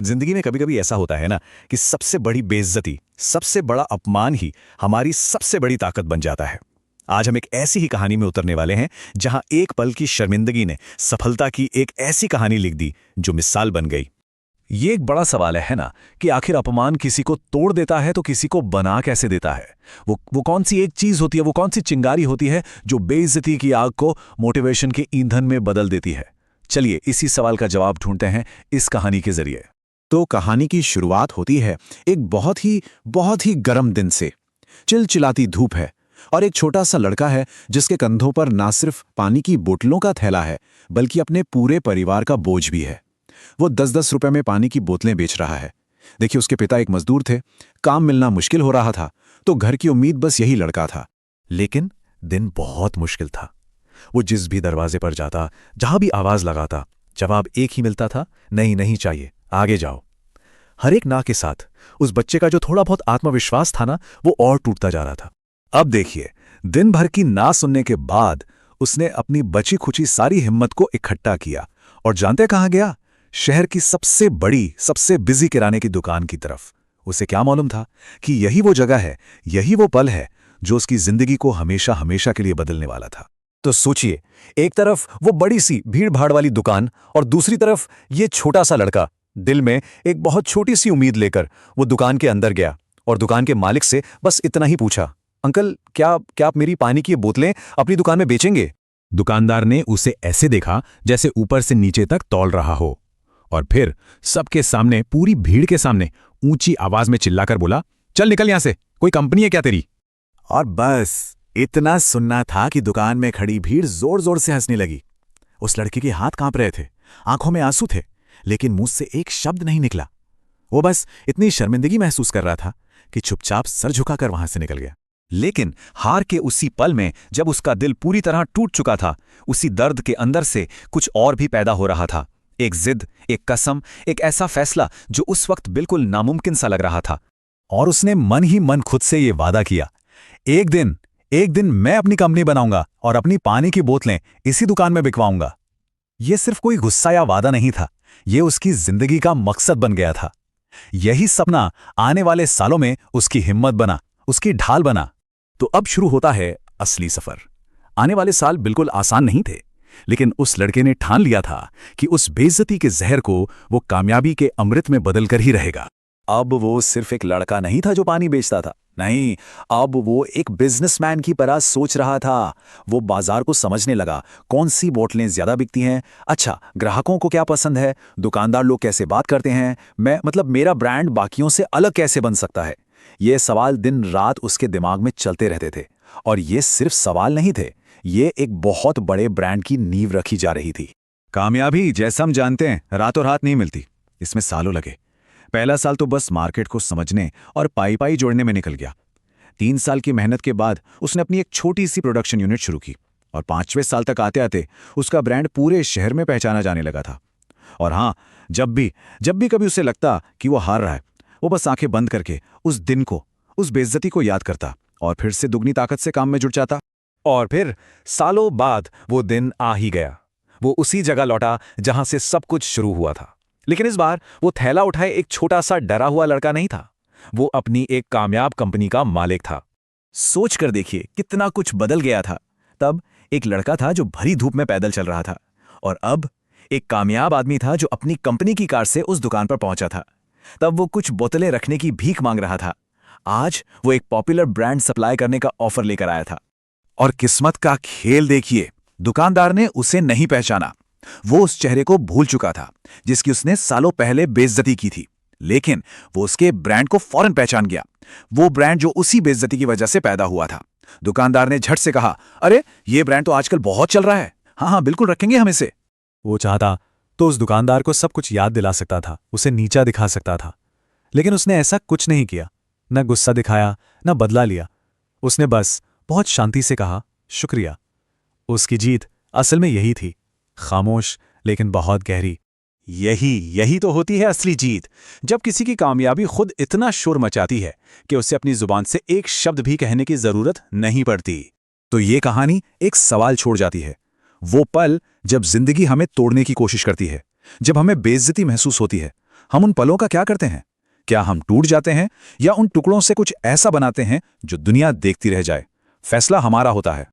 जिंदगी में कभी कभी ऐसा होता है ना कि सबसे बड़ी बेइज्जती, सबसे बड़ा अपमान ही हमारी सबसे बड़ी ताकत बन जाता है। आज हम एक ऐसी ही कहानी में उतरने वाले हैं जहां एक पल की शर्मिंदगी ने सफलता की एक ऐसी कहानी लिख दी जो मिसाल बन गई। ये एक बड़ा सवाल है ना कि आखिर अपमान किसी को तोड़ देता है तो किसी को बना कैसे देता है। वो कौन सी एक चीज होती है, वो कौन सी चिंगारी होती है जो बेइज्जती की आग को मोटिवेशन के ईंधन में बदल देती है। चलिए इसी सवाल का जवाब ढूंढते हैं इस कहानी के जरिए। तो कहानी की शुरुआत होती है एक बहुत ही गर्म दिन से। चिलचिलाती धूप है और एक छोटा सा लड़का है जिसके कंधों पर ना सिर्फ पानी की बोतलों का थैला है बल्कि अपने पूरे परिवार का बोझ भी है। वो 10-10 रुपए में पानी की बोतलें बेच रहा है। देखिए, उसके पिता एक मजदूर थे, काम मिलना मुश्किल हो रहा था, तो घर की उम्मीद बस यही लड़का था। लेकिन दिन बहुत मुश्किल था। वो जिस भी दरवाजे पर जाता, जहां भी आवाज लगाता, जवाब एक ही मिलता था, नहीं नहीं चाहिए, आगे जाओ। हर एक ना के साथ उस बच्चे का जो थोड़ा बहुत आत्मविश्वास था ना, वो और टूटता जा रहा था। अब देखिए, दिन भर की ना सुनने के बाद उसने अपनी बची खुची सारी हिम्मत को इकट्ठा किया और जानते कहां गया? शहर की सबसे बड़ी, सबसे बिजी किराने की दुकान की तरफ। उसे क्या मालूम था कि यही वो जगह है, यही वो पल है जो उसकी जिंदगी को हमेशा हमेशा के लिए बदलने वाला था। तो सोचिए, एक तरफ वो बड़ी सी भीड़ भाड़ वाली दुकान और दूसरी तरफ ये छोटा सा लड़का। दिल में एक बहुत छोटी सी उम्मीद लेकर वो दुकान के अंदर गया और दुकान के मालिक से बस इतना ही पूछा, अंकल, क्या आप मेरी पानी की बोतलें अपनी दुकान में बेचेंगे? दुकानदार ने उसे ऐसे देखा जैसे ऊपर से नीचे तक तौल रहा हो, और फिर सबके सामने, पूरी भीड़ के सामने ऊंची आवाज में चिल्लाकर बोला, चल निकल यहां से, कोई कंपनी है क्या तेरी? और बस इतना सुनना था कि दुकान में खड़ी भीड़ जोर जोर से हंसने लगी। उस लड़के के हाथ कांप रहे थे, आंखों में आंसू थे, लेकिन मुंह से एक शब्द नहीं निकला। वो बस इतनी शर्मिंदगी महसूस कर रहा था कि चुपचाप सर झुकाकर वहां से निकल गया। लेकिन हार के उसी पल में, जब उसका दिल पूरी तरह टूट चुका था, उसी दर्द के अंदर से कुछ और भी पैदा हो रहा था। एक जिद, एक कसम, एक ऐसा फैसला जो उस वक्त बिल्कुल नामुमकिन सा लग रहा था। और उसने मन ही मन खुद से ये वादा किया, एक दिन मैं अपनी कंपनी बनाऊंगा और अपनी पानी की बोतलें इसी दुकान में बिकवाऊंगा। यह सिर्फ कोई गुस्सा या वादा नहीं था, यह उसकी जिंदगी का मकसद बन गया था। यही सपना आने वाले सालों में उसकी हिम्मत बना, उसकी ढाल बना। तो अब शुरू होता है असली सफर। आने वाले साल बिल्कुल आसान नहीं थे, लेकिन उस लड़के ने ठान लिया था कि उस बेइज्जती के जहर को वो कामयाबी के अमृत में बदलकर ही रहेगा। अब वो सिर्फ एक लड़का नहीं था जो पानी बेचता था, नहीं, अब वो एक बिजनेसमैन की तरह सोच रहा था। वो बाजार को समझने लगा, कौन सी बोतलें ज्यादा बिकती हैं, अच्छा ग्राहकों को क्या पसंद है, दुकानदार लोग कैसे बात करते हैं, मेरा ब्रांड बाकियों से अलग कैसे बन सकता है। ये सवाल दिन रात उसके दिमाग में चलते रहते थे। और ये सिर्फ सवाल नहीं थे, ये एक बहुत बड़े ब्रांड की नींव रखी जा रही थी। कामयाबी, जैसा हम जानते हैं, रातों रात नहीं मिलती, इसमें सालों लगे। पहला साल तो बस मार्केट को समझने और पाई जोड़ने में निकल गया। 3 साल की मेहनत के बाद उसने अपनी एक छोटी सी प्रोडक्शन यूनिट शुरू की और 5वें साल तक आते आते उसका ब्रांड पूरे शहर में पहचाना जाने लगा था। और हाँ, जब भी कभी उसे लगता कि वो हार रहा है, वो बस आंखें बंद करके उस दिन को, उस बेइज्जती को याद करता और फिर से दुगनी ताकत से काम में जुट जाता। और फिर सालों बाद वो दिन आ ही गया। वो उसी जगह लौटा जहां से सब कुछ शुरू हुआ था। लेकिन इस बार वो थैला उठाए एक छोटा सा डरा हुआ लड़का नहीं था, वो अपनी एक कामयाब कंपनी का मालिक था। सोच कर देखिए कितना कुछ बदल गया था। तब एक लड़का था जो भरी धूप में पैदल चल रहा था, और अब एक कामयाब आदमी था जो अपनी कंपनी की कार से उस दुकान पर पहुंचा था। तब वो कुछ बोतलें रखने की भीख मांग रहा था, आज वो एक पॉपुलर ब्रांड सप्लाई करने का ऑफर लेकर आया था। और किस्मत का खेल देखिए, दुकानदार ने उसे नहीं पहचाना। वो उस चेहरे को भूल चुका था जिसकी उसने सालों पहले बेइज्जती की थी, लेकिन वो उसके ब्रांड को फौरन पहचान गया, वो ब्रांड जो उसी बेइज्जती की वजह से पैदा हुआ था। दुकानदार ने झट से कहा, अरे ये ब्रांड तो आजकल बहुत चल रहा है, हाँ बिल्कुल रखेंगे हम इसे। वो चाहता तो उस दुकानदार को सब कुछ याद दिला सकता था, उसे नीचा दिखा सकता था, लेकिन उसने ऐसा कुछ नहीं किया। न गुस्सा दिखाया, न बदला लिया। उसने बस बहुत शांति से कहा, शुक्रिया। उसकी जीत असल में यही थी, खामोश लेकिन बहुत गहरी। यही तो होती है असली जीत, जब किसी की कामयाबी खुद इतना शोर मचाती है कि उसे अपनी जुबान से एक शब्द भी कहने की जरूरत नहीं पड़ती। तो ये कहानी एक सवाल छोड़ जाती है, वो पल जब जिंदगी हमें तोड़ने की कोशिश करती है, जब हमें बेइज्जती महसूस होती है, हम उन पलों का क्या करते हैं? क्या हम टूट जाते हैं या उन टुकड़ों से कुछ ऐसा बनाते हैं जो दुनिया देखती रह जाए? फैसला हमारा होता है।